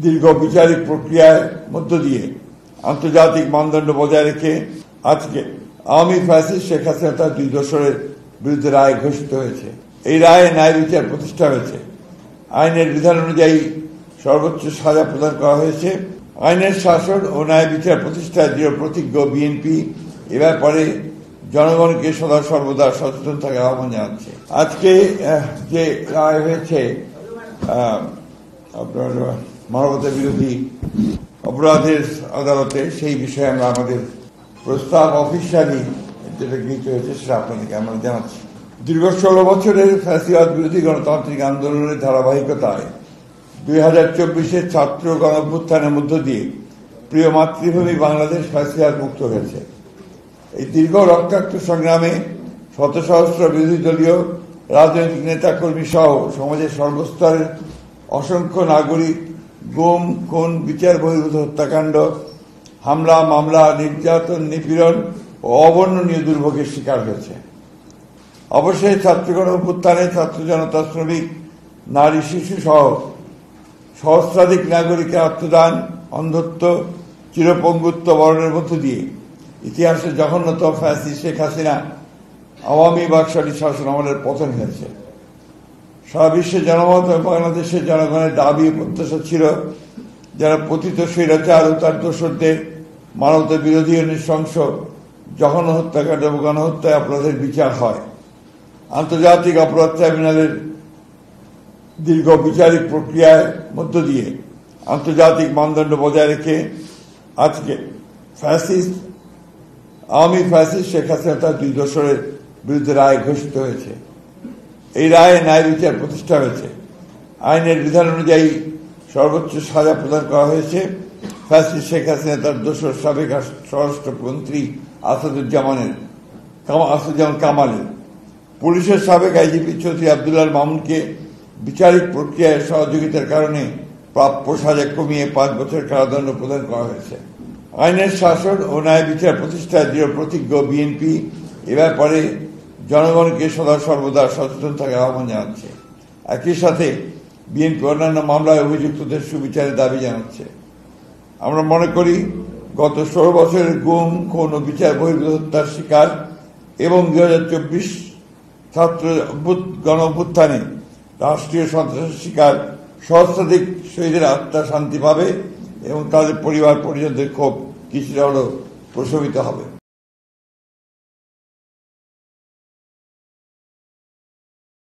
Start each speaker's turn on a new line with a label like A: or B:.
A: দীর্ঘ বিচারিক প্রক্রিয়ার মধ্য দিয়ে আন্তর্জাতিক মানদণ্ড বজায় রেখে আজকে আওয়ামী ফ্যাসিস্ট শেখ হাসিনা তার 2 দোষরের বিরুদ্ধে রায় ঘোষিত হয়েছে। এই রায়ে ন্যায় বিচার প্রতিষ্ঠা হয়েছে। আইনের বিধান অনুযায়ী সর্বোচ্চ সাজা প্রদান করা হয়েছে। আইনের শাসন ও ন্যায় বিচার প্রতিষ্ঠায় দৃঢ় প্রতিজ্ঞ বিএনপি এ ব্যাপারে জনগণকে সদা সর্বদা সচেতন থাকার আহ্বান জানাচ্ছে। আজকে যে রায় হয়েছে আপনার মানবতা বিরোধী অপরাধের আদালতে, সেই বিষয়ে আমরা আমাদের প্রস্তাব অফিসিয়ালি যেটা গৃহীত হয়েছে সেটা আপনাদেরকে আমরা জানাচ্ছি। দীর্ঘ 16 বছরের ফ্যাসিবাদ বিরোধী গণতান্ত্রিক আন্দোলনের ধারাবাহিকতায় 2024-এর ছাত্র গণঅভ্যুত্থানের মধ্য দিয়ে প্রিয় মাতৃভূমি বাংলাদেশ ফ্যাসিবাদ মুক্ত হয়েছে। এই দীর্ঘ রক্তাক্ত সংগ্রামে শত সহস্র বিরোধী দলীয় রাজনৈতিক নেতাকর্মী সহ সমাজের সর্বস্তরের অসংখ্য নাগরিক গুম, খুন, বিচার বহির্ভূত হত্যাকাণ্ড, হামলা, মামলা, নির্যাতন, নিপীড়ন ও অবর্ণনীয় দুর্ভোগের শিকার হয়েছে। অবশ্যই ছাত্রগণ অভ্যুত্থানে ছাত্র জনতা, শ্রমিক, নারী, শিশু সহ সহস্রাধিক নাগরিকের আত্মদান, অন্ধত্ব, চিরপঙ্গুত্ব বরণের মধ্য দিয়ে ইতিহাসের জঘন্যতম ফ্যাসিস্ট শেখ হাসিনা আওয়ামী বাকশালী শাসন আমলের পতন হয়েছে। সারা বিশ্বের জনমত এবং বাংলাদেশের জনগণের দাবি প্রত্যাশা ছিল যারা পতিত স্বৈরাচার ও তার দোসরদের মানবতা বিরোধী নৃশংস জঘন্য হত্যাকাণ্ড এবং গণহত্যায় অপরাধের বিচার হয়। আন্তর্জাতিক অপরাধ ট্রাইব্যুনালের দীর্ঘ বিচারিক প্রক্রিয়ার মধ্য দিয়ে আন্তর্জাতিক মানদণ্ড বজায় রেখে আজকে আওয়ামী ফ্যাসিস্ট শেখ হাসিনা তার 2 দোষরের বিরুদ্ধে রায় ঘোষিত হয়েছে। এই রায়ে ন্যায় বিচার প্রতিষ্ঠা হয়েছে। আইনের বিধান অনুযায়ী সর্বোচ্চ সাজা প্রদান করা হয়েছে। ফ্যাসিস্ট শেখ হাসিনা তার দোসর সাবেক স্বরাষ্ট্রমন্ত্রী আসাদুজ্জামান কামালের, পুলিশের সাবেক আইজিপি চৌধুরী আব্দুল্লাহ মামুনকে বিচারিক প্রক্রিয়ায় সহযোগিতার কারণে প্রাপ্য সাজা কমিয়ে 5 বছর কারাদণ্ড প্রদান করা হয়েছে। আইনের শাসন ও ন্যায় বিচার প্রতিষ্ঠায় দৃঢ় প্রতিজ্ঞ বিএনপি এ ব্যাপারে জনগণকে সদা সর্বদা সচেতন থাকার আহ্বান জানাচ্ছে। একই সাথে বিএনপি অন্যান্য মামলায় অভিযুক্তদের সুবিচারের দাবি জানাচ্ছে। আমরা মনে করি গত 16 বছরের গুম, খুন ও বিচার বহির্ভূত হত্যার শিকার এবং 2024 ছাত্র গণ অভ্যুত্থানে রাষ্ট্রীয় সন্ত্রাসের শিকার সহস্রাধিক শহীদের আত্মা শান্তি পাবে এবং তাদের পরিবার পরিজনদের ক্ষোভ কিছুটা হলেও প্রশমিত হবে।